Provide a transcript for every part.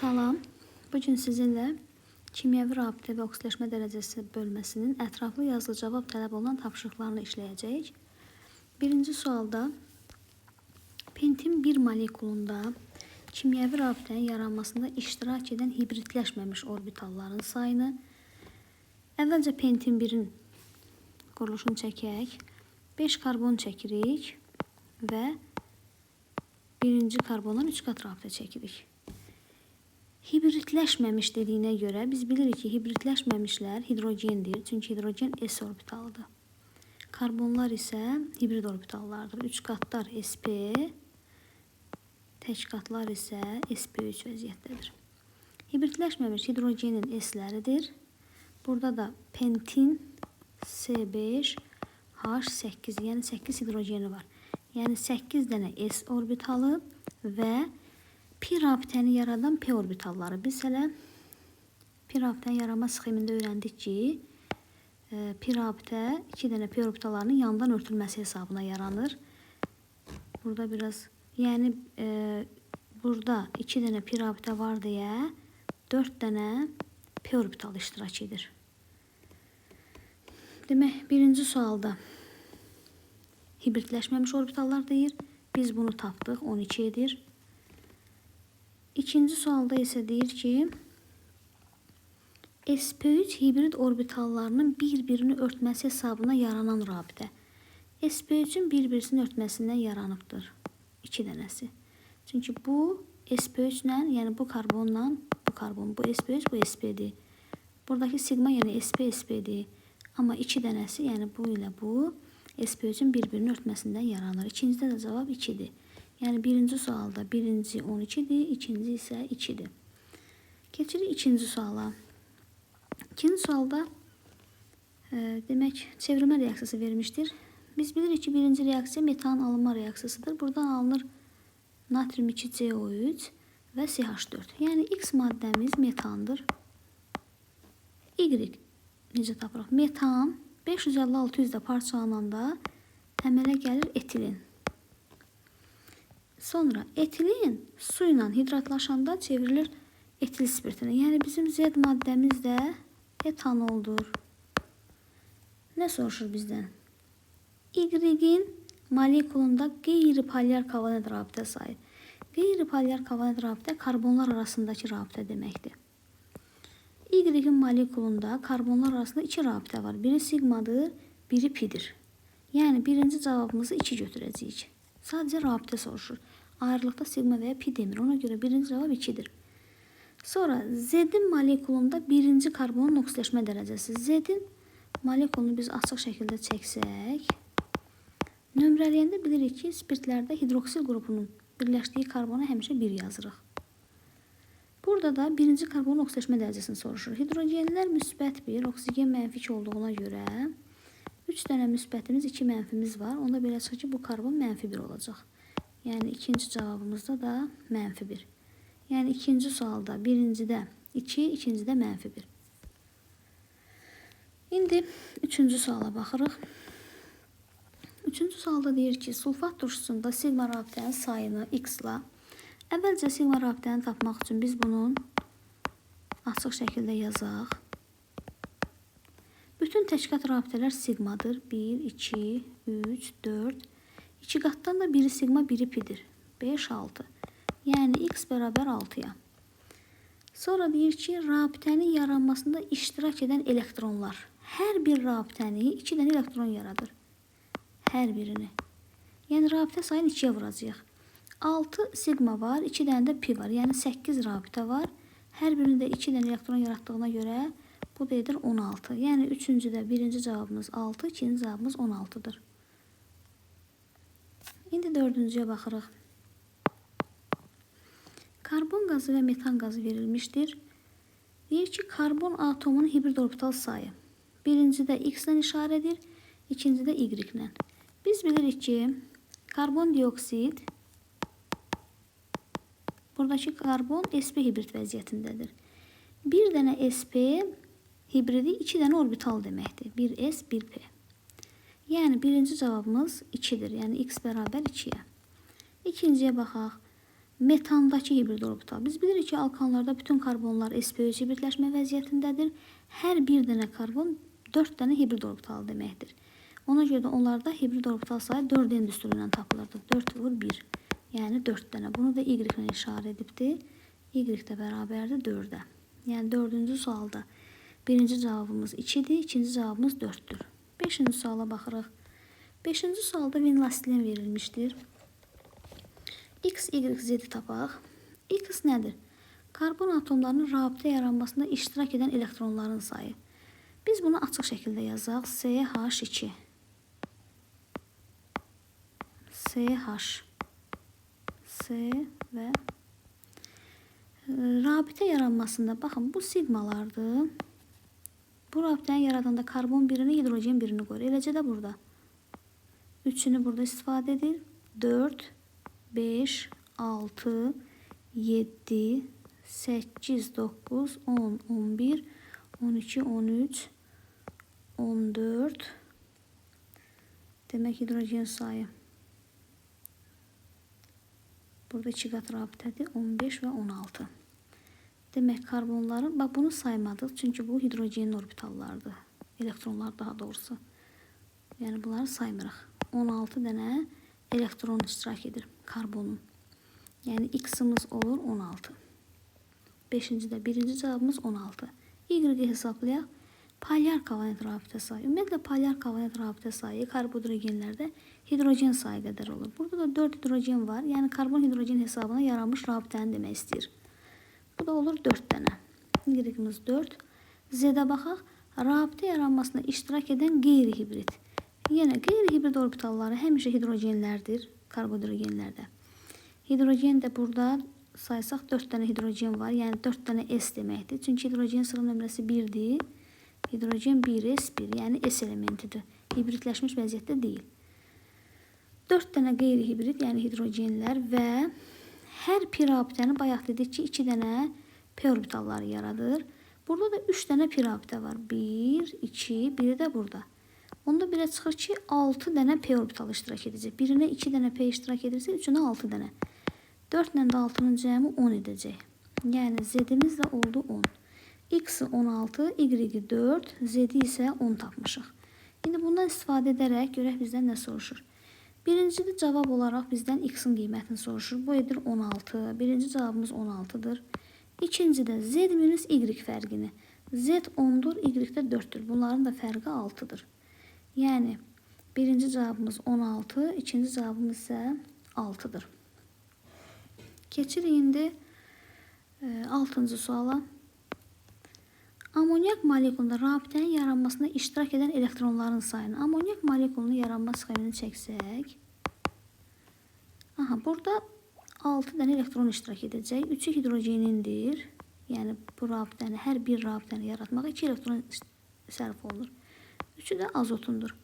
Salam. Bugün sizinlə kimyəvi rabitə və oksidaşma dərəcəsi bölməsinin ətraflı yazılı cavab tələb olunan tapşırıqlarını işləyəcəyik. Birinci sualda pentin 1 molekulunda kimyəvi rabitənin yaranmasında iştirak edən hibridləşməmiş orbitalların sayını, əvvəlcə pentin 1-in quruluşunu çəkək, 5 karbon çəkirik və birinci karbondan 3 qat rabitə çəkirik. Hibridləşməmiş dediyinə görə biz bilirik ki, hibridləşməmişlər hidrogendir. Çünki hidrogen S orbitalıdır. Karbonlar isə hibrid orbitallardır. 3 qatlar sp, tək qatlar isə sp3 vəziyyətdədir. Hibridləşməmiş hidrogenin S-ləridir. Burada da pentin C5, H8, yəni 8 hidrogeni var. Yəni 8 dənə S orbitalı və pi rabitəni yaradan p orbitalları. Biz hələ pi rabitənin yaranma sxemində öyrəndik ki, pi rabitə 2 dənə p orbitallarının yandan örtülməsi hesabına yaranır. Burada biraz, yəni burada 2 dənə pi rabitə var deyə 4 dənə p orbital iştirak edir. Demək, birinci sualda hibridləşməmiş orbitallar deyir. Biz bunu tapdıq, 12 edir. İkinci sualda isə deyir ki, sp3 hibrid orbitallarının bir-birini örtməsi hesabına yaranan rabitə. sp3-ün bir-birisini örtməsindən yaranıbdır 2 dənəsi. Çünki bu sp3-lə, yəni bu karbonla, bu karbon, bu sp3, bu sp-dir. Buradakı sigma, yəni sp-sp-dir. Amma 2 dənəsi, yəni bu ilə bu, sp3-ün bir-birini örtməsindən yaranır. İkincidə də cavab 2-dir. Yəni birinci sualda birinci 12-dir, ikinci isə 2-dir. Keçirik ikinci suala. İkinci sualda demək çevrilmə reaksiyası vermişdir. Biz bilirik ki, birinci reaksiya metanın alınma reaksiyasıdır. Buradan alınır natrium 2CO3 və CH4. Yəni X maddəmiz metandır. Y necə tapırıq? Metan 550-600-də parçalananda əmələ gəlir etilin. Sonra etilin su ilə hidratlaşanda çevrilir etil spirtinə. Yəni bizim Z maddəmiz də etanoldur. Nə soruşur bizdən? Y-in molekulunda qeyri-polyar kovalent rabitə sayı. Qeyri-polyar kovalent rabitə karbonlar arasındakı rabitə deməkdir. Y-in molekulunda karbonlar arasında 2 rabitə var. Biri sigmadır, biri pidir. Yəni birinci cavabımızı 2 götürəcəyik. Sadəcə rabitə soruşur. Ayrılıqda sigma və ya pi demir. Ona görə birinci cavab 2-dir. Sonra Z-in molekulunda birinci karbonun oksidaşma dərəcəsi. Z-in molekulunu biz açıq şəkildə çəksək, nömrələyəndə bilirik ki, spirtlərdə hidroksil qrupunun birləşdiyi karbona həmişə 1 yazırıq. Burada da birinci karbonun oksidaşma dərəcəsini soruşur. Hidrogenlər müsbət 1, oksigen mənfi 2 olduğuna görə 3 dənə müsbətimiz, 2 mənfimiz var. Onda belə çıxır ki, bu karbon mənfi 1 olacaq. Yəni ikinci cavabımızda da mənfi 1. Yəni ikinci sualda birincidə 2, ikincidə mənfi 1. İndi üçüncü suala baxırıq. Üçüncü sualda deyir ki, sulfat turşusunda sigma rabitənin sayını x-la. Əvvəlcə sigma rabitəni tapmaq üçün biz bunun açıq şəkildə yazaq. Bütün təkqat rabitələr sigmadır. 1, 2, 3, 4. 2 qatdan da biri sigma, biri pidir. 5, 6. Yəni x bərabər 6-ya. Sonra deyir ki, rabitənin yaranmasında iştirak edən elektronlar. Hər bir rabitəni 2 dənə elektron yaradır. Hər birini. Yəni rabitə sayını 2-yə vuracaq. 6 sigma var, 2 dənə də pi var. Yəni 8 rabitə var. Hər birində 2 dənə elektron yaratdığına görə bu da edir 16. Yəni üçüncüdə birinci cavabımız 6, ikinci cavabımız 16-dır. İndi dördüncüyə baxırıq. Karbon qazı və metan qazı verilmişdir. Deyir ki, karbon atomunun hibrid orbital sayı. Birincidə x-lə işarə edir, ikincidə y-lə. Biz bilirik ki, karbon dioksid, buradakı karbon sp hibrid vəziyyətindədir. Bir dənə sp hibridi 2 dənə orbital deməkdir. 1s, 1p. Yəni birinci cavabımız 2-dir. Yəni x bərabər 2-yə. İkinciyə baxaq. metandakı hibrid orbital. Biz bilirik ki alkanlarda bütün karbonlar sp3 hibridləşmə vəziyyətindədir. Hər bir dənə karbon 4 dənə hibrid orbital deməkdir. Ona görə də onlarda hibrid orbital sayı 4n düsturu ilə tapılırdı. 4 vur 1. Yəni 4 dənə. Bunu da y ilə işarə edibdir. Y də bərabərdir 4-ə. Yəni 4-cü sualda birinci cavabımız 2-dir, ikinci cavabımız 4-dür. 5-ci suala baxırıq. 5-ci sualda vinlastilen verilmişdir. X, Y, Z tapaq. X nədir? Karbon atomlarının rabitə yaranmasında iştirak edən elektronların sayı. Biz bunu açıq şəkildə yazaq. CH2. CH. C və rabitə yaranmasında baxın bu sigmalardır. Bu rabitəni yaradanda karbon birini, hidrogen birini qoyur. Eləcə də burada. 3'ünü burada istifadə edir. 4, 5, 6, 7, 8, 9, 10, 11, 12, 13, 14. Demək hidrogen sayı. Burada 2 qat rabitədir. 15 və 16. Demək karbonların, bax bunu saymadıq. Çünki bu hidrogenin orbitallardır. Elektronlar daha doğrusu. Yəni bunları saymırıq. 16 dənə elektron iştirak edir karbonun. Yəni X-imiz olur 16. 5-ci də birinci cavabımız 16. Y-i hesablayaq. Polyar kovalent rabitə sayı. Ümumiyyətlə polyar kovalent rabitə sayı karbodrogenlərdə hidrogen sayı qədər olur. Burada da 4 hidrogen var. Yəni karbon hidrogen hesabına yaranmış rabitəni demək istəyir. Bu da olur 4 dənə. Y-imiz 4. Z-də baxaq. Rabitə yaranmasına iştirak edən qeyri-hibrid. Yenə qeyri-hibrid orbitalları həmişə hidrogenlərdir karbodrogenlərdə. Hidrogen də burada saysaq 4 dənə hidrogen var. Yəni 4 dənə S deməkdir. Çünki hidrogen sıra nömrəsi 1-dir. Hidrogen 1s1, yəni S elementidir. Hibridləşmiş vəziyyətdə deyil. 4 dənə qeyri-hibrid, yəni hidrogenlər və hər pi rabitəni bayaq dedik ki, 2 dənə p orbitalları yaradır. Burada da 3 dənə pi rabitə var. 1, 2, biri də burada. Onda belə çıxır ki, 6 dənə p orbital iştirak edəcək. Birinə 2 dənə p iştirak edirsə, üçünə 6 dənə. 4 ilə də 6-nın cəmi 10 edəcək. Yəni Z-imiz də oldu 10. X-i 16, Y-i 4, Z-i isə 10 tapmışıq. İndi bundan istifadə edərək görək bizdən nə soruşur. Birincide cavab olaraq bizdən X-in qiymətini soruşur. Bu edir 16. Birinci cavabımız 16-dır. İkincidə Z minus Y fərqini. Z 10'dur, Y də 4'dür. Bunların da fərqi 6'dır. Yəni birinci cavabımız 16, ikinci cavabımız isə 6'dır. Keçirik indi 6-cı suala. Amonyak molekulunda rabitənin yaranmasında iştirak edən elektronların sayını. Amonyak molekulunun yaranma sxemini çəksək. Aha, burada 6 dənə elektron iştirak edəcək. 3'ü hidrogenindir. Yəni bu rabitəni, hər bir rabitəni yaratmağa 2 elektron sərf olunur. 3'ü də azotundur.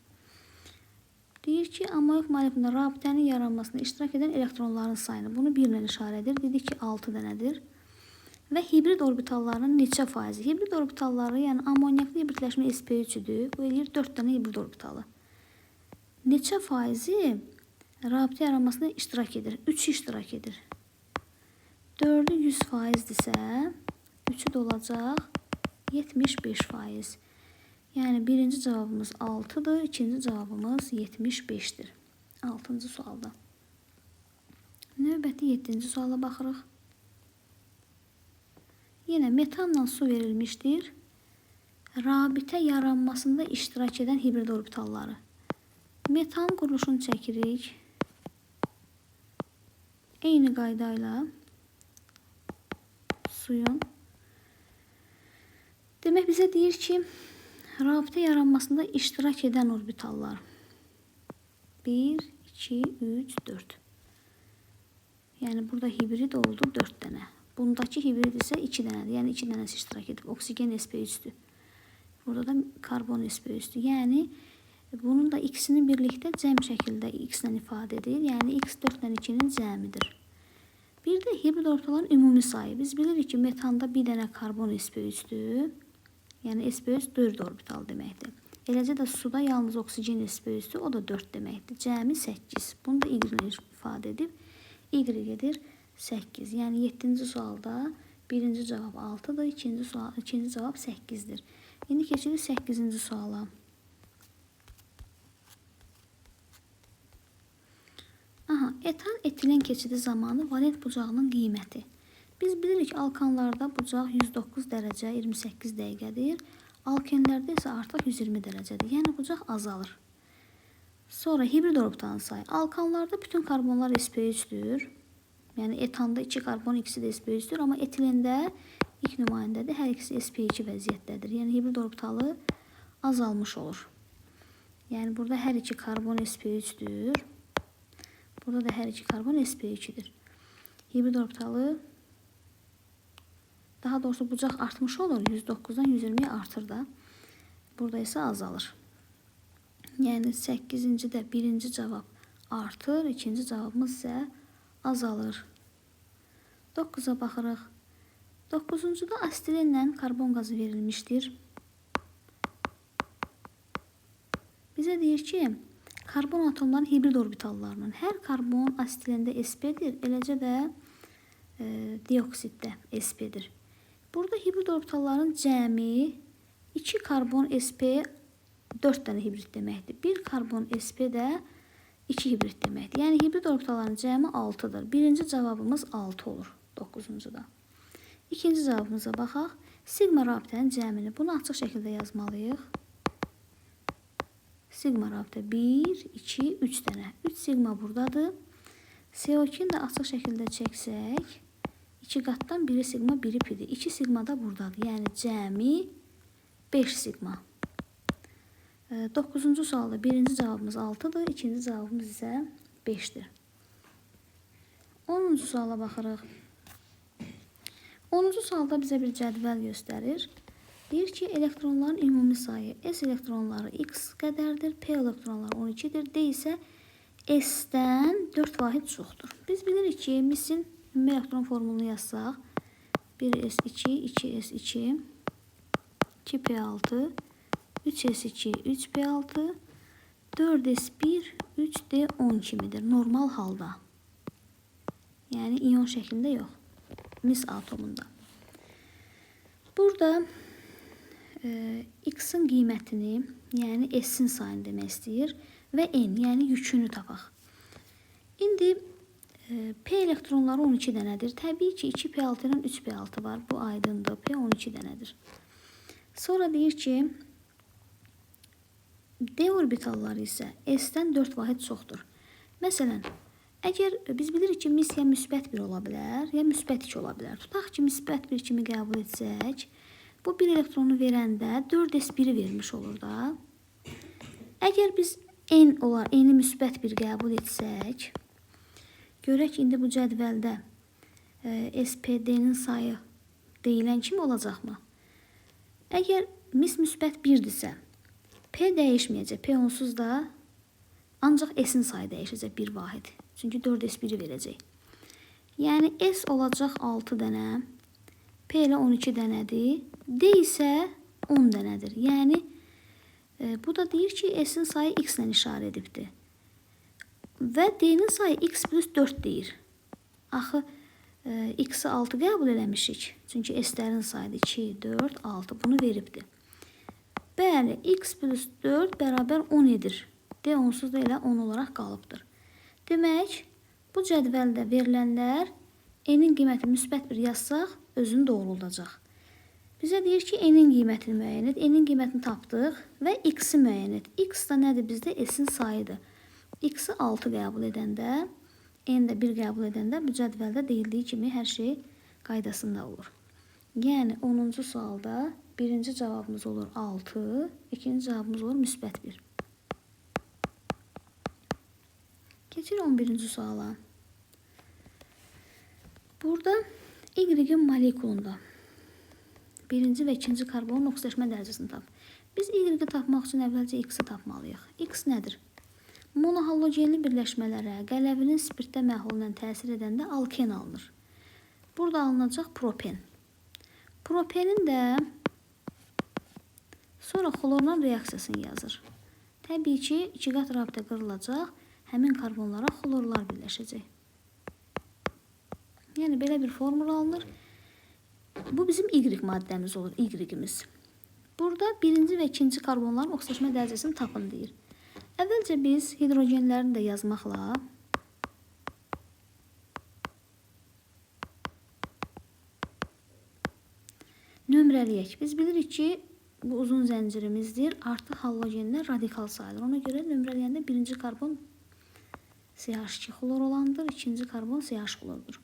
Deyir ki, amonyak molekulunda rabitənin yaranmasında iştirak edən elektronların sayını. Bunu 1 ilə işarə edir. Dedik ki, 6 dənədir. Və hibrid orbitallarının neçə faizi? Hibrid orbitalları, yəni amonyaklı hibridləşmə sp3-dür. Bu eləyir 4 dənə hibrid orbitalı. Neçə faizi rabitə yaranmasına iştirak edir? 3 iştirak edir. 4'ü 100%dirsə, 3'ü də olacaq 75%. Yəni birinci cavabımız 6'dır, ikinci cavabımız 75'dir. 6-cı sualda. Növbəti 7-ci suala baxırıq. Yine metanla su verilmiştir. Rabitə yaranmasında iştirak edən hibrid orbitalları. Metan quruluşunu çəkirik. Eyni qaydayla suyun. Demək bizə deyir ki, rabitə yaranmasında iştirak edən orbitallar. 1, 2, 3, 4. Yəni burada hibrid oldu 4 dənə. Bundakı hibrid ise 2 dənədir. Yəni 2 dənəsi iştirak edib. Oksigen sp3'dür. Burada da karbon sp3'dür. Yəni bunun da ikisini birlikdə cəm şəkildə x ilə ifadə edir. Yəni x 4 ilə 2'nin cəmidir. Bir də hibrid orbitalların ümumi sayı. Biz bilirik ki, metanda bir dənə karbon sp3'dür. Yəni sp3 4 orbital deməkdir. Eləcə də suda yalnız oksigen sp3'dür. O da 4 deməkdir. Cəmi 8. Bunu da y ilə ifadə edib. Y edir 8. Yəni 7-ci sualda birinci cavab 6-dır, ikinci cavab 8-dir. İndi keçirik 8-ci suala. Aha, etan etilen keçidi zamanı valent bucağının qiyməti. Biz bilirik alkanlarda bucaq 109 dərəcə 28 dəqiqədir. Alkenlərdə isə artıq 120 dərəcədir. Yəni bucaq azalır. Sonra hibrid orbitalın sayı. Alkanlarda bütün karbonlar sp3'dür. Yəni etanda 2 karbon, ikisi də sp3'dür. Amma etilendə ilk nümayəndədir. Hər ikisi sp2 vəziyyətdədir. Yəni hibrid orbitalı azalmış olur. Yəni burada hər iki karbon sp3'dür. Burada da hər iki karbon sp2'dir. Hibrid orbitalı, daha doğrusu bucaq artmış olur. 109'dan 120'ye artır da. Burada isə azalır. Yəni 8-ci də birinci cavab artır, ikinci cavabımız isə azalır. 9'a baxırıq. 9-da astilenlə karbon qazı verilmişdir. Bizə deyir ki, karbon atomların hibrid orbitallarının hər karbon astilendə sp-dir, eləcə də dioksiddə sp-dir. Burada hibrid orbitalların cəmi 2 karbon sp 4 dənə hibrid deməkdir. 1 karbon sp də 2 hibrid deməkdir. Yəni hibrid orbitalların cəmi 6-dır. Birinci cavabımız 6 olur 9-da. İkinci cavabımıza baxaq. Sigma rabitənin cəmini bunu açıq şəkildə yazmalıyıq. Sigma rabitə 1, 2, 3 dənə. 3 sigma buradadır. CO2'ni də açıq şəkildə çəksək, 2 qatdan 1 sigma, 1 pidir. 2 sigma da buradadır. Yəni cəmi 5 sigma. 9-cu sualda birinci cavabımız 6'dır, ikinci cavabımız isə 5'dir. 10-cu suala baxırıq. 10-cu sualda bizə bir cədvəl göstərir. Deyir ki, elektronların ümumi sayı S elektronları X qədərdir, P elektronları 12'dir, D isə S-dən 4 vahid çoxdur. Biz bilirik ki, misin ümumi elektron formulunu yazsaq, 1S2, 2S2, 2P6, 3S2, 3P6, 4S1, 3D10 kimidir. Normal halda. Yəni iyon şəklində yox. Mis atomunda. Burada X-in qiymətini, yəni S-in sayını demək istəyir və N, yəni yükünü tapaq. İndi P elektronları 12 dənədir. Təbii ki, 2P6 ilə 3P6 var. Bu aydındır. P 12 dənədir. Sonra deyir ki, D orbitalları isə S-dən 4 vahid çoxdur. Məsələn, əgər biz bilirik ki, mis ya müsbət 1 ola bilər, ya müsbət 2 ola bilər. Tutaq ki, müsbət 1 kimi qəbul etsək, bu 1 elektronu verəndə 4S1-i vermiş olur da. Əgər biz N-i müsbət 1 qəbul etsək, görək indi bu cədvəldə SPD-nin sayı deyilən kimi olacaqmı? Əgər mis müsbət 1-dirsə, P dəyişməyəcək. P onsuz da ancaq S-in sayı dəyişəcək 1 vahid. Çünki 4S1-i verəcək. Yəni S olacaq 6 dənə, P ilə 12 dənədir, D isə 10 dənədir. Yəni bu da deyir ki, S-in sayı X ilə işarə edibdir. Və D-nin sayı X plus 4 deyir. Axı X-i 6 qəbul eləmişik. Çünki S-lərin sayı 2, 4, 6 bunu veribdir. Bəli, X plus 4 bərabər 10 edir. D onsuz da elə 10 olaraq qalıbdır. Demək, bu cədvəldə verilənlər N-in qiyməti müsbət 1 yazsaq, özünü doğruldacaq. Bizə deyir ki, N-in qiymətini müəyyən et. N-in qiymətini tapdıq və X-i müəyyən et. X da nədir bizdə? S-in sayıdır. X-i 6 qəbul edəndə, N də 1 qəbul edəndə bu cədvəldə deyildiyi kimi hər şey qaydasında olur. Yəni 10-cu sualda birinci cavabımız olur 6, ikinci cavabımız olur müsbət 1. Keçir 11-ci suala. Burada Y-in molekulunda birinci və ikinci karbonun oksidaşma dərəcəsini tap. Biz Y-i tapmaq üçün əvvəlcə X-i tapmalıyıq. X nədir? Monohalogenli birləşmələrə qələvinin spirtdə məhlulundan təsir edəndə alken alınır. Burada alınacaq propen. Propenin də sonra xlorla reaksiyasını yazır. Təbii ki, 2 qat rabitə qırılacaq, həmin karbonlara xlorlar birləşəcək. Yəni belə bir formül alınır. Bu bizim Y maddəmiz olur, Y-imiz. Burada birinci və ikinci karbonların oksidaşma dərəcəsini tapın deyir. Əvvəlcə biz hidrogenlərini də yazmaqla nömrələyək. Biz bilirik ki, bu uzun zəncirimizdir. Artıq halogenlər radikal sayılır. Ona görə nömrələyəndə birinci karbon CH2 xlor olandır, ikinci karbon CH xlordur.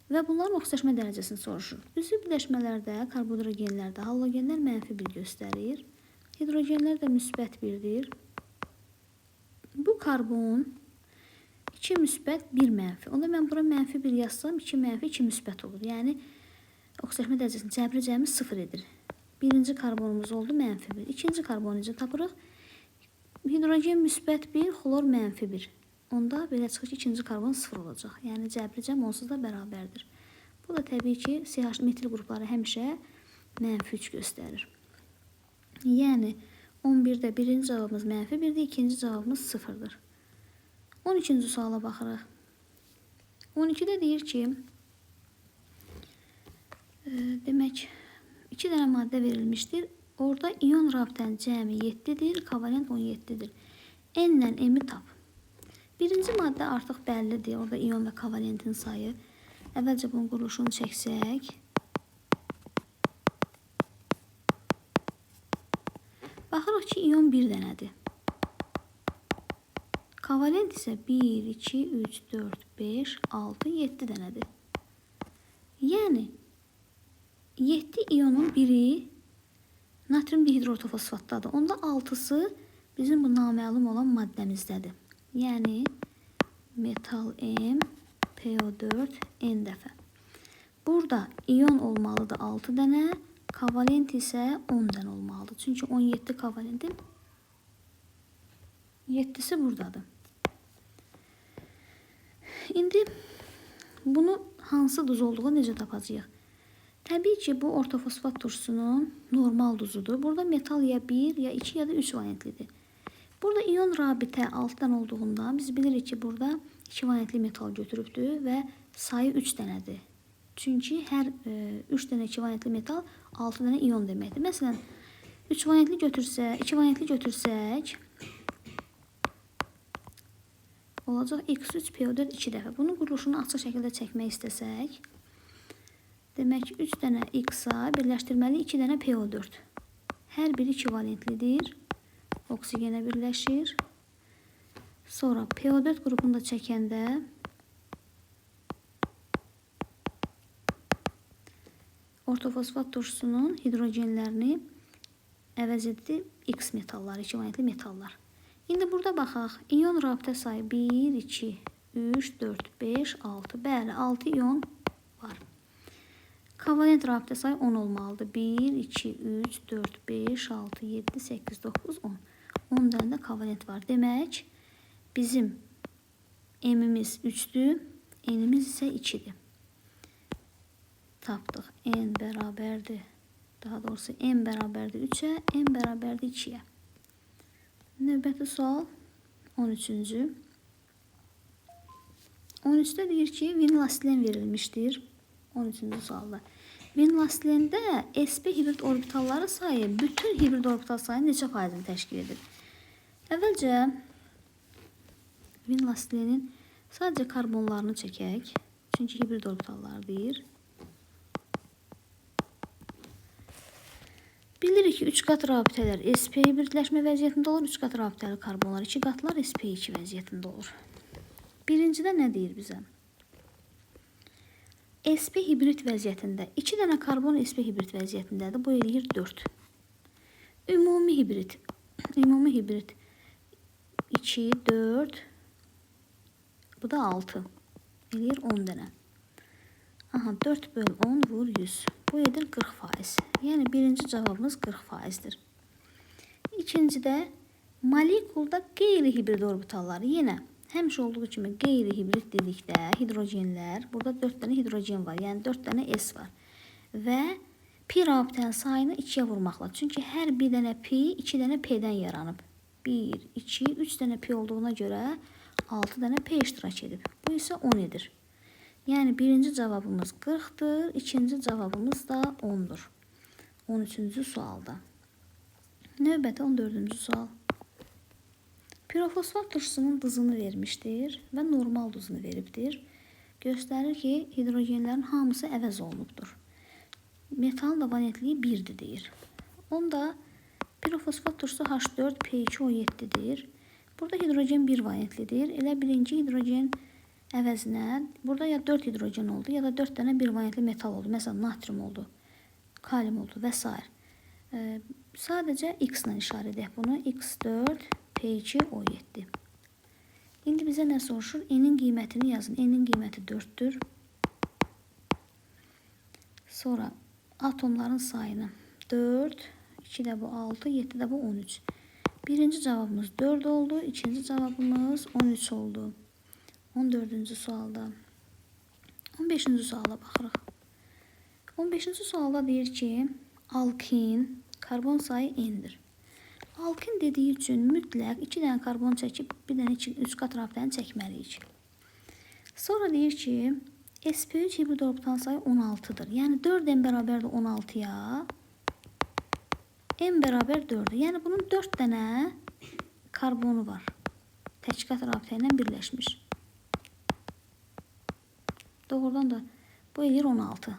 Və bunların oksidaşma dərəcəsini soruşur. Üzvü birləşmələrdə, karbonhidrogenlərdə halogenlər -1 göstərir. Hidrogenlər də müsbət 1-dir. Bu karbon 2 müsbət 1 mənfi. Onda mən bura -1 yazsam 2 mənfi 2 müsbət olur. Yəni oksidaşma dərəcəsini cəbri cəmi 0 edir. Birinci karbonumuz oldu -1. İkinci karbonu necə tapırıq? Hidrogen müsbət 1, xlor -1. Onda belə çıxır ki, ikinci karbon 0 olacaq. Yəni cəbri cəm onsuz da bərabərdir. Bu da təbii ki, CH metil qrupları həmişə -3 göstərir. Yəni 11-də birinci cavabımız -1-dir, ikinci cavabımız 0-dır. 12-ci suala baxırıq. 12-də deyir ki, demək 2 dənə maddə verilmişdir. Orada iyon rabitənin cəmi 7-dir, kovalent 17-dir. N-lə M-i tap. Birinci maddə artıq bəllidir. Orada iyon və kovalentin sayı. Əvvəlcə bunun quruluşunu çəksək. Baxırıq ki, iyon 1 dənədir. Kovalent isə 1, 2, 3, 4, 5, 6, 7 dənədir. Yəni 7 iyonun biri natrium dihidroortofosfatdadır. Onda 6-sı bizim bu naməlum olan maddəmizdədir. Yəni metal M, PO4, N dəfə. Burada iyon olmalıdır 6 dənə, kovalent isə 10 dənə olmalıdır. Çünki 17 kovalentin 7-si buradadır. İndi bunu hansı duz olduğu necə tapacağıq? Təbii ki, bu ortofosfat turşusunun normal duzudur. Burada metal ya 1, ya 2, ya da 3 valentlidir. Burada iyon rabitə altdan olduğundan biz bilirik ki, burada 2 valentli metal götürübdür və sayı 3 dənədir. Çünki hər 3 dənə 2 valentli metal 6 dənə iyon deməkdir. Məsələn, 2 valentli götürsək olacaq X3 PO4 2 dəfə. Bunun quruluşunu açıq şəkildə çəkmək istəsək, demək 3 dənə X-a birləşdirməli 2 dənə PO4. Hər biri 2 valentlidir. Oksigenə birləşir. Sonra PO4 qrupunu da çəkəndə ortofosfat turşusunun hidrogenlərini əvəz etdi X metalları, 2 valentli metallar. İndi burada baxaq. İyon rabitə sayı 1, 2, 3, 4, 5, 6. Bəli, 6 iyon var. Kovalent rabitə sayı 10 olmalıdır. 1, 2, 3, 4, 5, 6, 7, 8, 9, 10. 10 dənə də kovalent var. Demək, bizim M-imiz 3-dür, N-imiz isə 2-dir. Tapdıq. N bərabərdir. Daha doğrusu M bərabərdir 3-ə, N bərabərdir 2-yə. Növbəti sual 13-cü. 13-də deyir ki, vinil-asilen verilmişdir. 13-cü sualda. Vinil-asilendə sp hibrid orbitalları sayı bütün hibrid orbital sayının neçə faizini təşkil edir? Əvvəlcə vinil-asilenin sadəcə karbonlarını çəkək. Çünki hibrid orbitallar deyir. Bilirik ki, 3 qat rabitələr sp hibridləşmə vəziyyətində olur. 3 qat rabitəli karbonlar 2 qatlar sp2 vəziyyətində olur. Birincidə nə deyir bizə? sp hibrid vəziyyətində 2 dənə karbon sp hibrid vəziyyətindədir. Bu eləyir 4. Ümumi hibrid 2, 4, bu da 6. Eləyir 10 dənə. Aha, 4 böl 10 vur 100. Bu edir 40%. Yəni birinci cavabımız 40%'dir. İkincidə molekulda qeyri-hibrid orbitalları yenə həmişə olduğu kimi qeyri-hibrid dedikdə hidrogenlər, burada 4 dənə hidrogen var, yəni 4 dənə S var. Və pi rabitənin sayını 2-yə vurmaqla. Çünki hər bir dənə pi 2 dənə P-dən yaranıb. 1, 2, 3 dənə pi olduğuna görə 6 dənə P iştirak edib. Bu isə 10 edir. Yani birinci cevabımız 40'dır, ikinci cevabımız da 10'dur. 13-cü sualda. Növbəti 14-cü sual. Pirofosfat turşusunun duzunu vermişdir və normal duzunu veribdir. Göstərir ki, hidrogenlərin hamısı əvəz olunubdur. Metalın da valentliyi 1'dir deyir. Onda pirofosfat turşusu H4P2O7'dir. Burada hidrogen 1 valentlidir. Elə birinci hidrogen əvəzinə burada ya 4 hidrogen oldu ya da 4 dənə 1 valentli metal oldu. Məsələn, natrium oldu, kalium oldu və s. Sadəcə X ilə işarə edək bunu. X4P2O7. İndi bizə nə soruşur? N'in qiymətini yazın. N'in qiyməti 4'dür. Sonra atomların sayını 4, 2 də bu 6, 7 də bu 13. Birinci cevabımız 4 oldu. İkinci cevabımız 13 oldu. 14-cü sualda. 15-ci suala baxırıq. 15-ci sualda deyir ki, alkin karbon sayı n'dir. Alkin dediği üçün mütləq 2 dənə karbon çəkib, bir dənə 3 qat rabitəni çəkməliyik. Sonra deyir ki, sp3 hibrid orbital sayı 16'dır. Yəni 4n bərabərdir 16'ya. N bərabər 4'dür. Yəni bunun 4 dənə karbonu var. Tək qat rabitə ilə birləşmiş. Doğrudan da bu eləyir 16.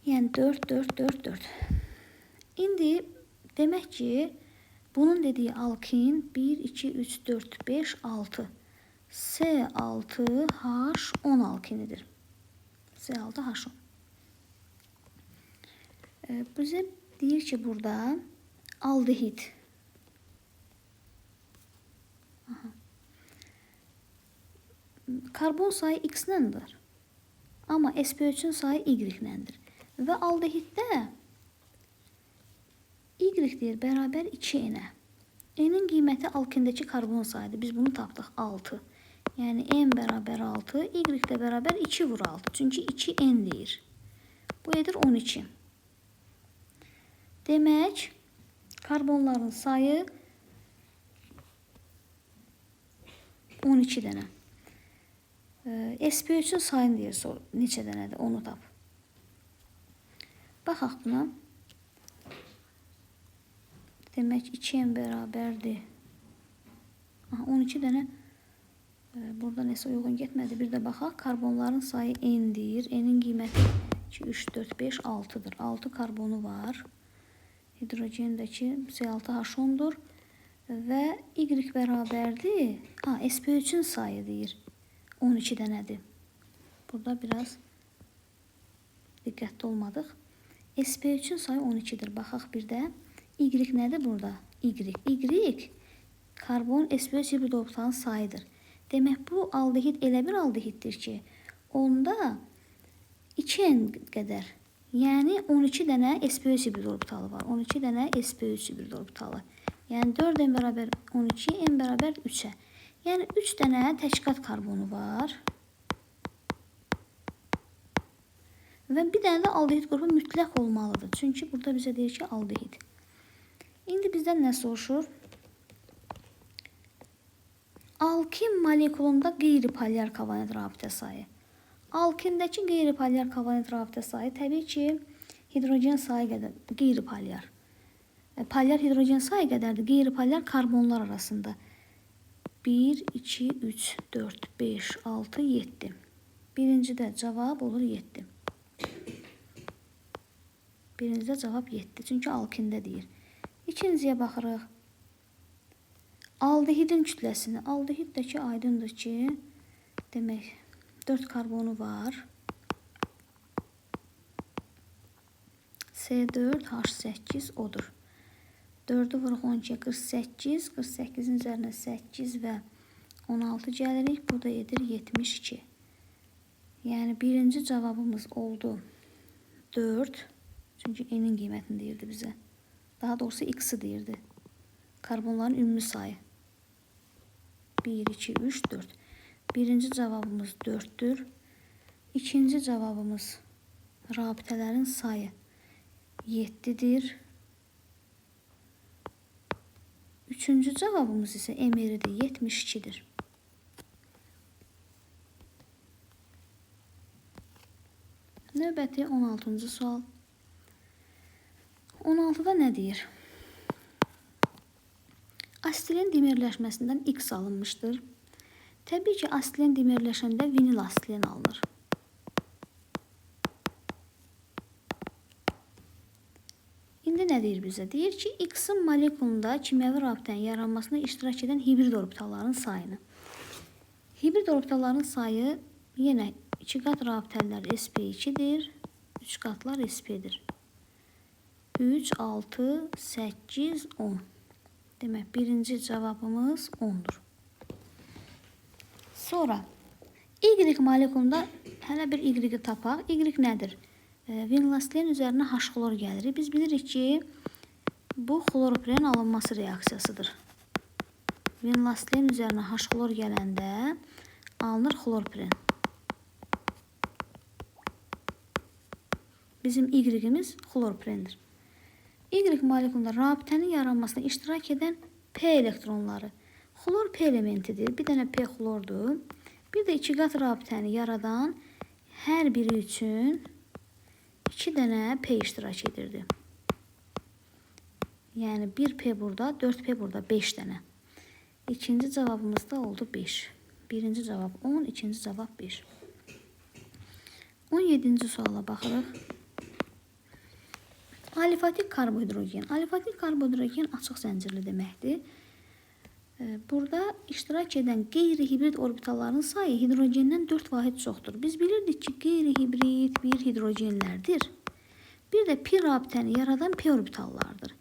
Yəni 4, 4, 4, 4. İndi demək ki, bunun dediği alkin 1, 2, 3, 4, 5, 6. S6H10 alkinidir. S6H10. Bize deyir ki, burada aldehid. Karbon sayı X-ləndir. Amma sp3'ün sayı Y-ləndir. Və aldehiddə Y deyir bərabər 2N-ə. N'in qiyməti alkindəki karbon sayıdır. Biz bunu tapdıq 6. Yəni N bərabər 6, Y də bərabər 2 vur 6. Çünki 2N deyir. Bu edir 12. Demək, karbonların sayı 12 dənə. sp3'ün sayını deyir, neçə dənədir, onu tap. Baxaq buna. Demək 2n bərabərdir. 12 dənə. Burada nəsə uyğun getmədi. Bir də baxaq. Karbonların sayı n deyir. N'in qiyməti 2, 3, 4, 5, 6'dır. 6 karbonu var. Hidrogendəki C6H10'dur. Və Y bərabərdir. sp3'ün sayı deyir. 12 dənədir. Burada biraz diqqətli olmadıq. sp3'ün sayı 12'dir. Baxaq bir də. Y nədir burada? Y karbon sp3 hibrid orbitalın sayıdır. Demək bu aldehid elə bir aldehiddir ki, onda 2n qədər, yəni 12 dənə sp3 hibrid orbitalı var. 12 dənə sp3 hibrid orbitalı. Yəni 4n bərabər 12, n bərabər 3'ə. Yəni 3 dənə təşkilat karbonu var. Və bir dənə də aldehid qrupu mütləq olmalıdır. Çünki burada bizə deyir ki, aldehid. İndi bizdən nə soruşur? Alkin molekulunda qeyri-polyar kovalent rabitə sayı. Alkindəki qeyri-polyar kovalent rabitə sayı təbii ki, hidrogen sayı qədər qeyri-polyar. Polyar hidrogen sayı qədərdir qeyri-polyar karbonlar arasında. 1, 2, 3, 4, 5, 6, 7. Birincidə cavab olur 7. Birincidə cavab 7. Çünki alkində deyir. İkinciyə baxırıq. Aldehidin kütləsini. Aldehiddəki aydındır ki, demək 4 karbonu var. C4H8 odur. 4'ü vuruq 12, 48. 48'in üzərinə 8 və 16 gəlirik. Bu da edir 72. Yəni birinci cavabımız oldu 4. Çünki N'in qiymətini deyirdi bizə. Daha doğrusu X'i deyirdi. Karbonların ümumi sayı. 1, 2, 3, 4. Birinci cavabımız 4'dür. İkinci cavabımız rabitələrin sayı 7'dir. Üçüncü cavabımız ise emeridir 72'dir. Növbəti 16-cı sual. 16-da nə deyir? Asetilin dimerləşməsindən X alınmışdır. Təbii ki, asetilin dimerləşəndə vinil asetilin alınır. İndi nə deyir bizə? Deyir ki, X-in molekulunda kimyəvi rabitənin yaranmasına iştirak edən hibrid orbitalların sayını. Hibrid orbitalların sayı yenə 2 qat rabitələr sp2-dir, 3 qatlar sp-dir. 3, 6, 8, 10. Demək, birinci cavabımız 10-dur. Sonra, Y molekulunda hələ bir Y-i tapaq. Y nədir? Vinil üzərinə H xlor gəlir. Biz bilirik ki, bu xloroprenin alınması reaksiyasıdır. Vinil üzərinə H xlor gələndə alınır xlorpren. Bizim Y-imiz xlorprendir. Y molekulunda rabitənin yaranmasına iştirak edən P elektronları. Xlor P elementidir. Bir dənə P xlordur. Bir də 2 qat rabitəni yaradan hər biri üçün 2 dənə P iştirak edirdi. Yəni 1P burada, 4P burada, 5 dənə. İkinci cavabımız da oldu 5. Birinci cavab 10, ikinci cavab 5. 17-ci suala baxırıq. Alifatik karbohidrogen. Alifatik karbohidrogen açıq zəncirli deməkdir. Burada iştirak edən qeyri-hibrid orbitalların sayı hidrogenden 4 vahid çoxdur. Biz bilirdik ki, qeyri-hibrid bir hidrogenlərdir. Bir də pi rabitəni yaradan p orbitallardır.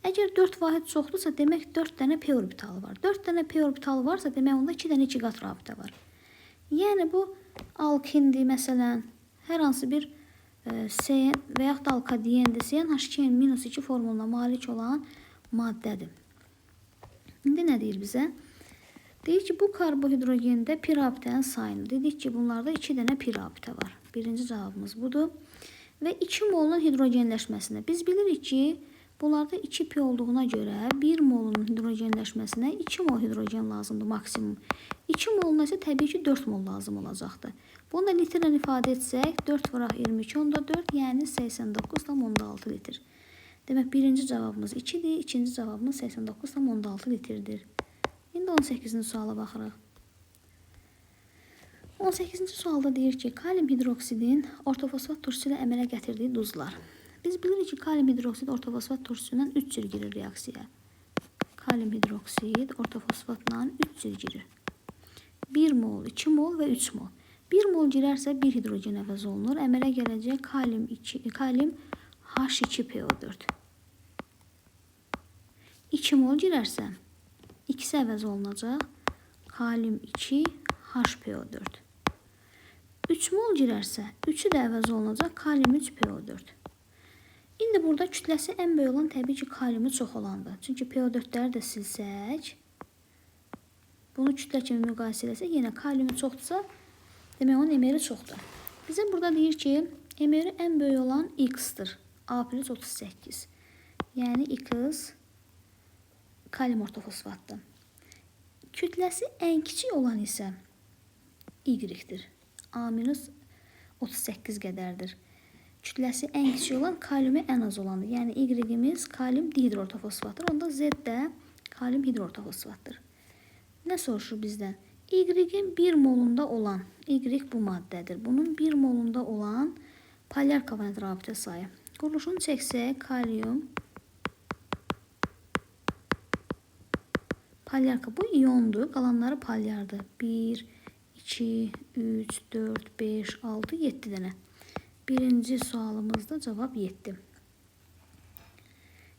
Əgər 4 vahid çoxdursa, demək 4 dənə p orbitalı var. 4 dənə p orbitalı varsa, demək onda 2 dənə 2 qat rabitə var. Yəni bu alkindir, məsələn, hər hansı bir CN və yaxud da alkadiyendir. CnH2n-2 formuluna malik olan maddədir. İndi nə deyir bizə? Deyir ki, bu karbohidrogenda pi rabitənin sayını. Dedik ki, bunlarda 2 dənə pi rabitə var. Birinci cavabımız budur. Və 2 molun hidrogenləşməsinə. Biz bilirik ki, bunlarda 2 pi olduğuna görə 1 molun hidrogenləşməsinə 2 mol hidrogen lazımdır maksimum. 2 moluna isə təbii ki 4 mol lazım olacaqdır. Bunu da litrlə ifadə etsək, 4 vuraq 22, onda 4, yəni 89,6 litr. Demək, birinci cavabımız 2-dir, ikinci cavabımız 89,6 litrdir. İndi 18-ci suala baxırıq. 18-ci sualda deyir ki, kalium hidroksidin ortofosfat turşusu ilə əmələ gətirdiyi duzlar. Biz bilirik ki, kalium hidroksid ortofosfat turşusu ilə 3 cür girir reaksiyaya. Kalium hidroksid ortofosfatla 3 cür girir. 1 mol, 2 mol və 3 mol. 1 mol girərsə 1 hidrogen əvəz olunur. Əmələ gələcək kalium H2PO4. 2 mol girərsə ikisi əvəz olunacaq. Kalium 2 HPO4. 3 mol girərsə 3'ü də əvəz olunacaq. Kalium 3 PO4. İndi burada kütləsi ən böyük olan təbii ki kaliumu çox olandır. Çünki PO4'ləri də silsək, bunu kütlə kimi müqayisə eləsək, yenə kaliumu çoxdursa, demək onun emeri çoxdur. Bizə burada deyir ki, emeri ən böyük olan X-dır. A plus 38. Yəni X kalium ortofosfatdır. Kütləsi ən kiçik olan isə Y-dir. A minus 38 qədərdir. Kütləsi ən kiçik olan kaliumu ən az olandır. Yəni Y-imiz kalium dihidroortofosfatdır. Onda Z də kalium hidroortofosfatdır. Nə soruşur bizdən? Y-in 1 molunda olan, Y bu maddədir. Bunun 1 molunda olan polyar kovalent rabitə sayı. Quruluşunu çəksək, kalium polyar, bu iyondur, qalanları polyardır. 1, 2, 3, 4, 5, 6, 7 dənə. Birinci sualımızda cavab 7.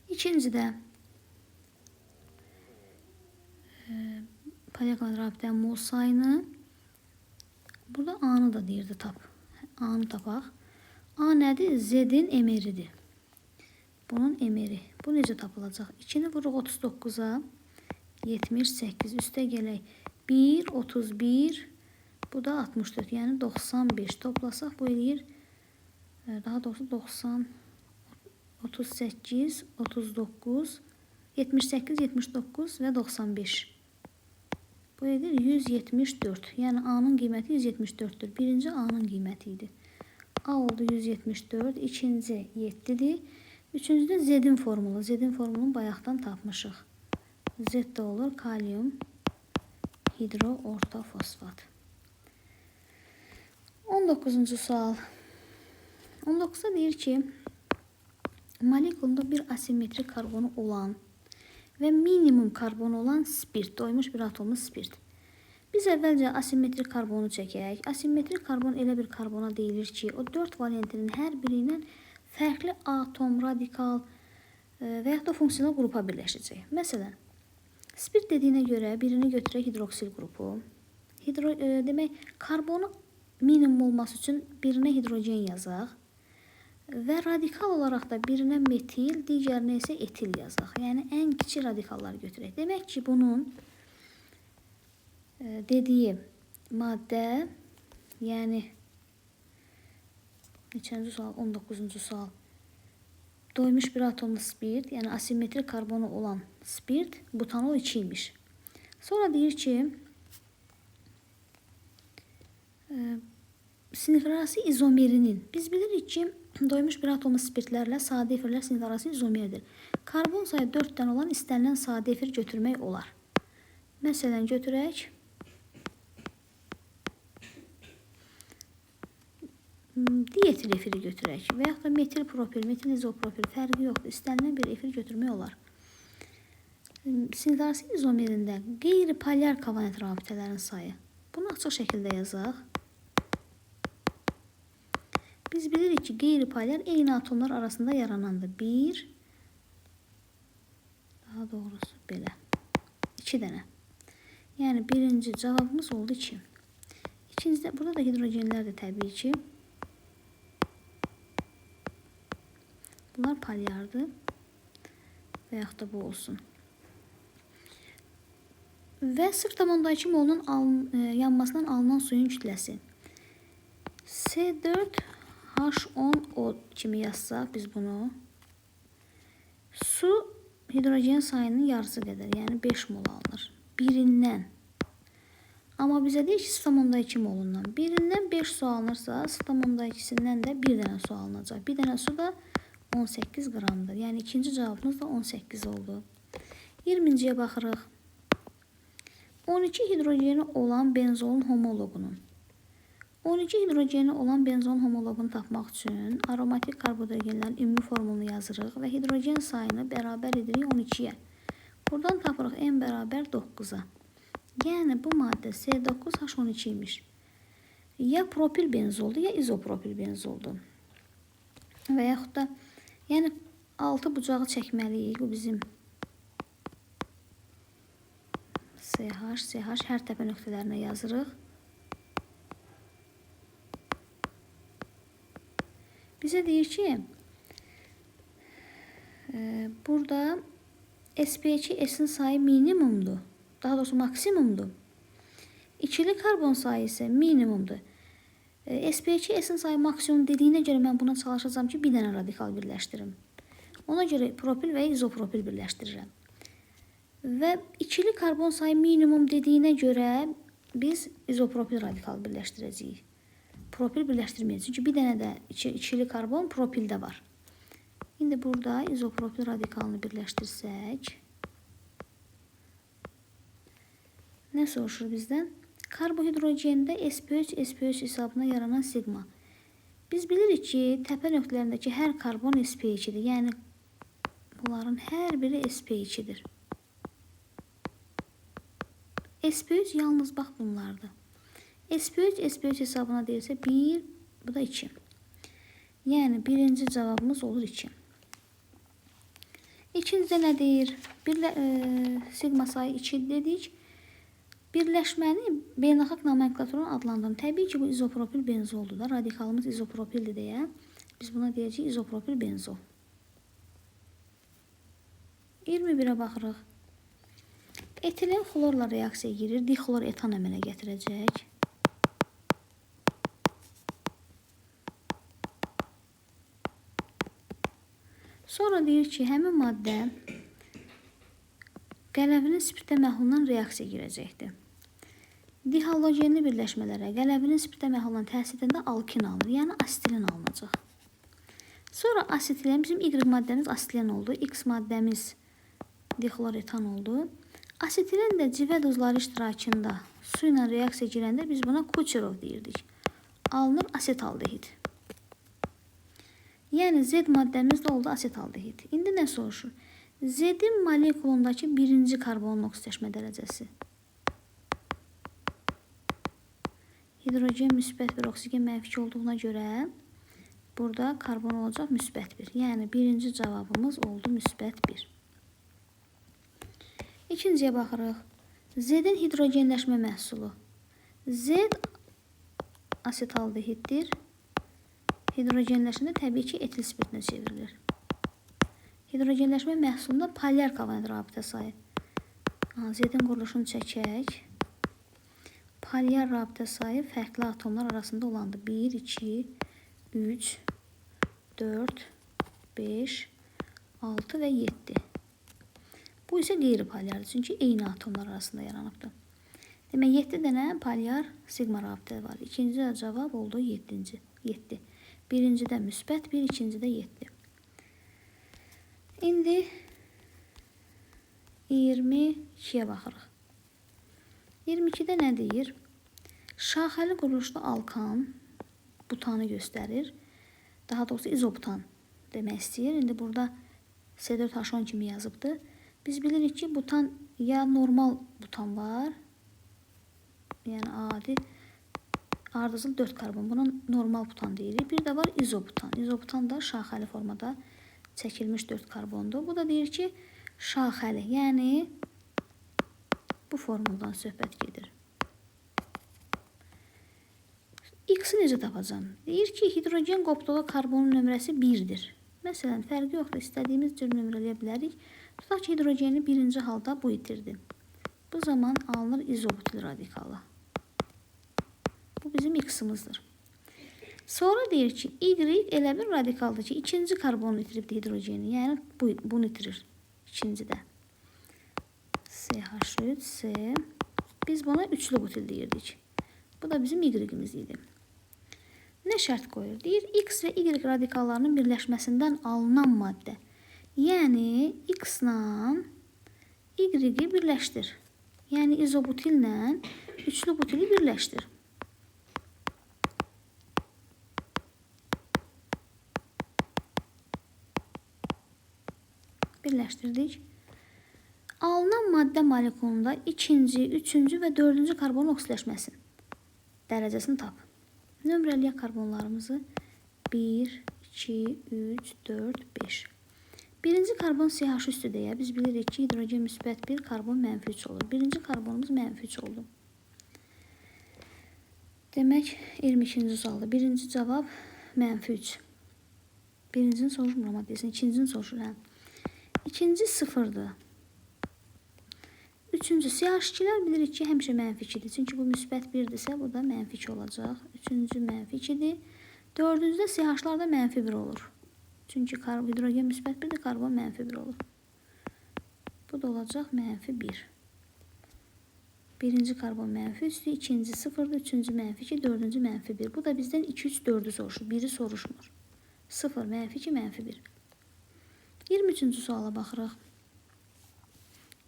İkincidə polyar kovalent rabitənin mol sayını, burada A-nı da deyirdi tap. A-nı tapaq. A nədir? Z-in emeridir. Bunun emeri. Bu necə tapılacaq? 2'ni vuruq 39'a. 78. Üstə gələk. 1, 31. Bu da 64. Yəni 95. Toplasaq bu eləyir. Daha doğrusu 90, 38, 39, 78, 79 və 95. Bu edir 174. Yəni A'nın qiyməti 174'dür. Birinci A'nın qiyməti idi. A oldu 174, ikinci 7'dir. Üçüncü də Z'in formulu. Z'in formulunu bayaqdan tapmışıq. Z də olur kalium hidroortofosfat. 19-cu sual. 19-da deyir ki, molekulunda bir asimetrik karbonu olan və minimum karbonu olan spirt, doymuş bir atomlu spirt. Biz əvvəlcə asimetrik karbonu çəkək. Asimetrik karbon elə bir karbona deyilir ki, o 4 valentinin hər biri ilə fərqli atom, radikal və yaxud da funksional qrupa birləşəcək. Məsələn, spirt dediyinə görə birini götürək hidroksil qrupu. Demək, karbonu minimum olması üçün birinə hidrogen yazaq. Və radikal olaraq da birinə metil, digərinə isə etil yazaq. Yəni, ən kiçik radikalları götürək. Demək ki, bunun dediyi maddə, yəni, neçənci sual? 19-cu sual. Doymuş bir atomlu spirt, yəni asimetrik karbonu olan spirt, butanol 2 imiş. Sonra deyir ki, siniflərarası izomerinin, biz bilirik ki, doymuş bir atomlu spirtlərlə sadə efirlər siniflərarası izomerdir. Karbon sayı 4-dən olan istənilən sadə efir götürmək olar. Məsələn, götürək. Dietil efiri götürək və yaxud da metil propil, metil izopropil fərqi yoxdur. İstənilən bir efir götürmək olar. Siniflərarası izomerində qeyri-polyar kovalent rabitələrin sayı. Bunu açıq şəkildə yazaq. Biz bilirik ki, qeyri-polyar eyni atomlar arasında yaranandır. 1, daha doğrusu belə, 2 dənə. Yəni, birinci cavabımız oldu 2. İkincidə, burada da hidrogenlərdir təbii ki. Bunlar polyardır və yaxud da bu olsun. Və 0,2 molunun yanmasından alınan suyun kütləsi. C4H10O kimi yazsaq biz bunu. Su hidrogen sayının yarısı qədər, yəni 5 mol alınır. Birindən. Amma bizə deyir ki, 0,2 molundan. Birindən 5 su alınırsa, 0,2-sindən də 1 dənə su alınacaq. 1 dənə su da 18 qramdır. Yəni, ikinci cavabımız da 18 oldu. 20-ciyə baxırıq. 12 hidrogeni olan benzolun homologunun. 12 hidrogeni olan benzolun homologunu tapmaq üçün aromatik karbonhidrogenlərin ümumi formulunu yazırıq və hidrogen sayını bərabər edirik 12-yə. Buradan tapırıq n bərabər 9-a. Yəni, bu maddə C9H12 imiş. Ya propil benzoldur, ya izopropil benzoldur. Və yaxud da, yəni, 6 bucağı çəkməliyik. Bu bizim CH hər təpə nöqtələrinə yazırıq. Bizə deyir ki, burada sp2 S-in sayı minimumdur. Daha doğrusu maksimumdur. İkili karbon sayı isə minimumdur. sp2 S-in sayı maksimum dediyinə görə mən buna çalışacağım ki, bir dənə radikal birləşdirim. Ona görə propil və izopropil birləşdirirəm. Və ikili karbon sayı minimum dediyinə görə biz izopropil radikal birləşdirəcəyik. Propil birləşdirməyəcəyik. Çünki bir dənə də ikili karbon propildə var. İndi burada izopropil radikalını birləşdirsək, nə soruşur bizdən? Karbohidrogenda sp3 hesabına yaranan sigma. Biz bilirik ki, təpə nöqtələrindəki hər karbon sp2-dir. Yəni, bunların hər biri sp2-dir. sp3 yalnız bax bunlardır. sp3 hesabına deyilsə 1, bu da 2. Yəni, birinci cavabımız olur 2. İkincide nə deyir? Sigma sayı 2 dedik. Birləşməni beynəlxalq nomenklaturun adlandırın. Təbii ki, bu izopropil benzoldur da. Radikalımız izopropildir deyə. Biz buna deyəcəyik izopropil benzol. 21-ə baxırıq. Etilen xlorla reaksiya girir. Dixlor etan əmələ gətirəcək. Sonra deyir ki, həmin maddə qələvinin spirtə məhlulundan reaksiya girəcəkdir. Dihalogenli birləşmələrə qələbinin spirtə məhl olan təsirində alkin alınır, yəni asetilin alınacaq. Sonra asetilen, bizim Y maddəmiz asetilen oldu, X maddəmiz dixloretan oldu. Asetilen də civə dozları iştirakında su ilə reaksiya girəndə biz buna Kucherov deyirdik. Alınır asetaldehid. Yəni Z maddəmiz də oldu asetaldehid. İndi nə soruşur? Z-in molekulundakı birinci karbonun oksitləşmə dərəcəsi. Hidrogen müsbət 1, oksigen mənfi 2 olduğuna görə burada karbon olacaq müsbət 1. Yəni birinci cavabımız oldu müsbət 1. İkinciyə baxırıq. Z-in hidrogenləşmə məhsulu. Z asetaldehiddir. Hidrogenləşəndə təbii ki etil spiritinə çevrilir. Hidrogenləşmə məhsulunda polyar kovalent rabitə sayı. Z-in quruluşunu çəkək. Polyar rabitə sayı fərqli atomlar arasında olandır. 1, 2, 3, 4, 5, 6 və 7. Bu isə qeyri-polyardır. Çünki eyni atomlar arasında yaranıbdır. Demək, 7 dənə polyar sigma rabitə var. İkinci cavab oldu 7. Birincidə müsbət 1, ikincidə 7. İndi 22-yə baxırıq. 22-də nə deyir? Şaxəli quruluşda alkan butanı göstərir. Daha doğrusu izobutan demək istəyir. İndi burada C4H10 kimi yazıbdır. Biz bilirik ki, butan ya normal butan var, yəni adi ardıcıl 4 karbon. Buna normal butan deyirik. Bir də var izobutan. İzobutan da şaxəli formada çəkilmiş 4 karbondur. Bu da deyir ki, şaxəli, yəni bu formuldan söhbət gedir. X-i necə tapacam? Deyir ki, hidrogen qopduğu karbonun nömrəsi 1-dir. Məsələn, fərqi yoxdur, istədiyimiz cür nömrələyə bilərik. Tutaq ki, hidrogeni birinci halda bu itirdi. Bu zaman alınır izobutil radikalı. Bu bizim X-imizdir. Sonra deyir ki, Y elə bir radikaldır ki, ikinci karbonu itiribdir hidrogeni. Yəni, bunu itirir ikincidə. CH3, C. Biz buna üçlü butil deyirdik. Bu da bizim Y-imiz idi. Nə şərt qoyur? Deyir, X və Y radikallarının birləşməsindən alınan maddə. Yəni, X-la Y-i birləşdir. Yəni, izobutillə üçlü butili birləşdir. Birləşdirdik. Alınan maddə molekulunda ikinci, üçüncü və dördüncü karbonun oksitləşməsi dərəcəsini tap. Nömrəliyək karbonlarımızı 1, 2, 3, 4, 5. Birinci karbon CH üstüdəyə. Biz bilirik ki, hidrogen müsbət 1, karbon mənfi 3 olur. Birinci karbonumuz mənfi 3 oldu. Demək, 22-ci sualda. Birinci cavab mənfi 3. Birincini soruşmuram, deyəsən. İkincini soruşur, hə. İkinci 0-dır. Üçüncü CH2-lər bilirik ki, həmişə mənfi 2-dir. Çünki bu müsbət 1-dirsə, bu da mənfi 2 olacaq. Üçüncü mənfi 2-dir. Dördüncüdə CH-lar da mənfi 1 olur. Çünki hidrogen müsbət 1-dir, karbon mənfi 1 olur. Bu da olacaq mənfi 1. Birinci karbon mənfi 3-dür, ikinci 0-dır, üçüncü mənfi 2, dördüncü mənfi 1. Bu da bizdən 2, 3, 4-ü soruşur. 1-i soruşmur. 0, mənfi 2, mənfi 1. 23-cü suala baxırıq.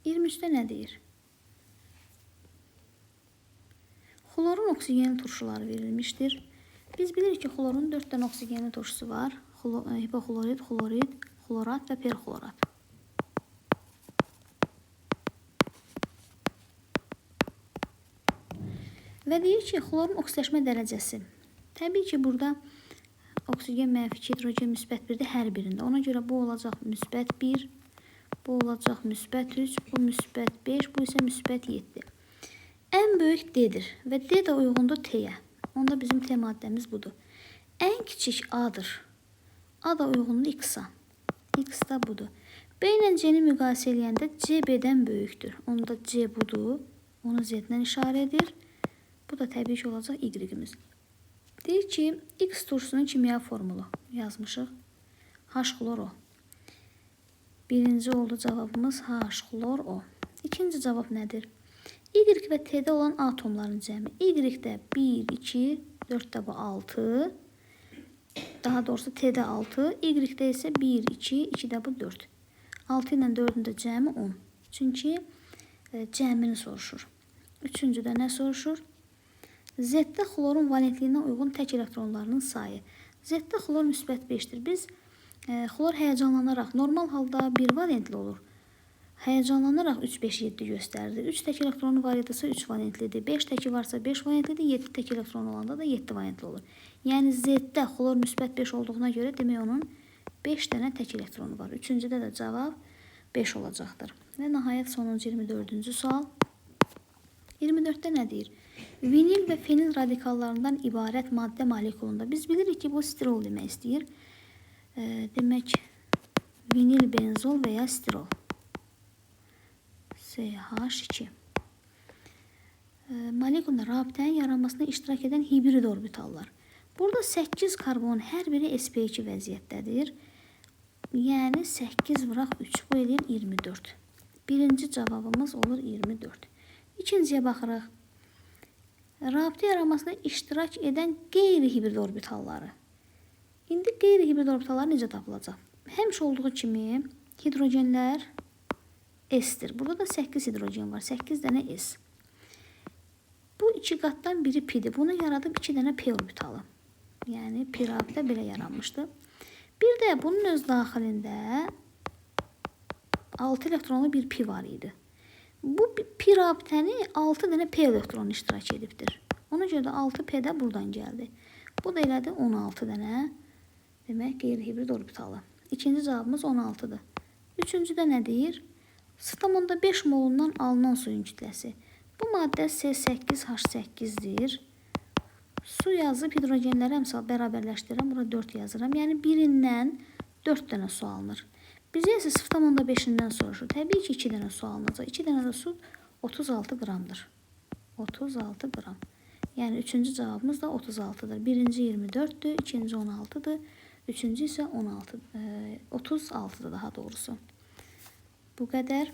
23-də nə deyir? Xlorun oksigenli turşuları verilmişdir. Biz bilirik ki, xlorun 4 dənə oksigenli turşusu var. Hipoxlorid, xlorid, xlorat və perxlorat. Və deyir ki, xlorun oksitləşmə dərəcəsi. Təbii ki, burada oksigen mənfi 2, hidrogen müsbət 1-də hər birində. Ona görə bu olacaq müsbət 1, bu olacaq müsbət 3, bu müsbət 5, bu isə müsbət 7. Ən böyük D-dir və D də uyğundur T-yə. Onda bizim T maddəmiz budur. Ən kiçik A-dır. A da uyğundur X-a. X da budur. B ilə C-ni müqayisə eləyəndə C B-dən böyükdür. Onda C budur. Onu Z-dən işarə edir. Bu da təbii ki, olacaq Y-imiz. Deyir ki, X turşusunun kimya formulu yazmışıq. H-xloro. Birinci oldu cavabımız H-xloro. İkinci cavab nədir? Y ve T'de olan atomların cəmi. Y-də 1, 2, 4-də bu 6. Daha doğrusu T'de 6. Y-də isə 1, 2, 2-də bu 4. 6 ilə 4-ün də cəmi 10. Çünki cəmini soruşur. Üçüncüdə nə soruşur? Z-də xlorun valentliyinə uyğun tək elektronlarının sayı. Z-də xlor müsbət 5-dir. Biz xlor həyəcanlanaraq normal halda 1 valentli olur. Həyəcanlanaraq 3, 5, 7 göstərir. 3 tək elektronu var idisə 3 valentlidir. 5 təki varsa 5 valentlidir. 7 tək elektron olanda da 7 valentli olur. Yəni Z-də xlor müsbət 5 olduğuna görə demək onun 5 dənə tək elektronu var. Üçüncüdə də cavab 5 olacaqdır. Və nəhayət sonuncu 24-cü sual. 24-də nə deyir? Vinil və fenil radikallarından ibarət maddə molekulunda. Biz bilirik ki, bu stirol demək istəyir. Demək, vinil benzol və ya stirol. CH2. Molekulda rabitənin yaranmasına iştirak edən hibrid orbitallar. Burada 8 karbon hər biri sp2 vəziyyətdədir. Yəni 8 vuraq 3, bu edir 24. Birinci cavabımız olur 24. İkinciyə baxırıq. Rabitə yaranmasına iştirak edən qeyri-hibrid orbitalları. İndi qeyri-hibrid orbitallar necə tapılacaq? Həmişə olduğu kimi hidrogenlər S-dir. Burada da 8 hidrogen var. 8 dənə S. Bu iki qatdan biri P-dir. Bunu yaradıb 2 dənə P orbitalı. Yəni P rabitə belə yaranmışdı. Bir də bunun öz daxilində 6 elektronlu bir P var idi. Bu P rabitəni 6 dənə P elektronu iştirak edibdir. Ona görə də 6P də buradan gəldi. Bu da elədi 16 dənə. Demək, qeyri-hibrid orbitalı. İkinci cavabımız 16-dır. Üçüncüdə nə deyir? Stamonda 5 molundan alınan suyun kütləsi. Bu maddə C8H8-dir. Su yazıb hidrogenləri əmsal bərabərləşdirirəm. Bura 4 yazıram. Yəni birindən 4 dənə su alınır. Bizə isə 0,5-dən soruşur. Təbii ki, 2 dənə su alınacaq. 2 dənə də su 36 qramdır. 36 qram. Yəni üçüncü cavabımız da 36-dır. Birinci 24-dür, ikinci 16-dır. Üçüncü isə 36-dır daha doğrusu. Bu qədər.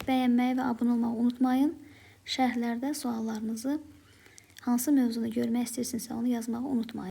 Bəyənməyi və abunə olmağı unutmayın. Şərhlərdə suallarınızı hansı mövzuda görmək istəyirsinizsə onu yazmağı unutmayın.